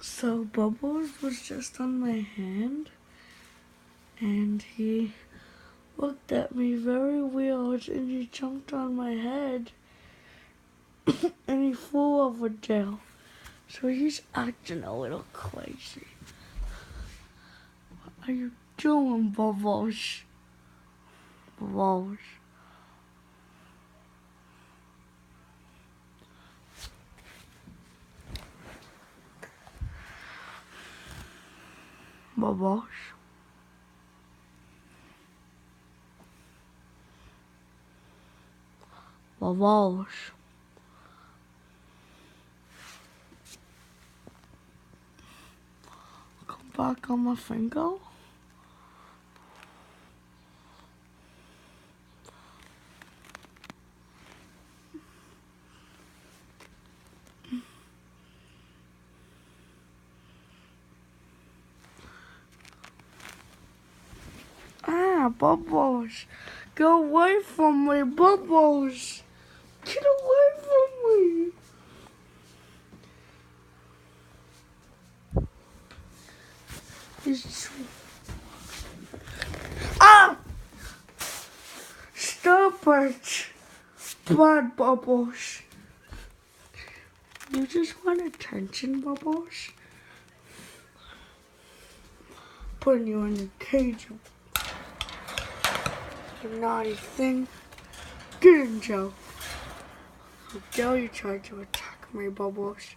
So Bubbles was just on my hand, and he looked at me very weird, and he jumped on my head, and he flew over jail. So he's acting a little crazy. What are you doing, Bubbles? Bubbles. Bubbles. Bubbles. Come back on my finger. Ah, Bubbles. Get away from me, Bubbles. Get away from me. Ah! Stop it. Bad Bubbles. You just want attention, Bubbles? Putting you in a cage. You naughty thing. Get in jail. How dare you try to attack me, Bubbles?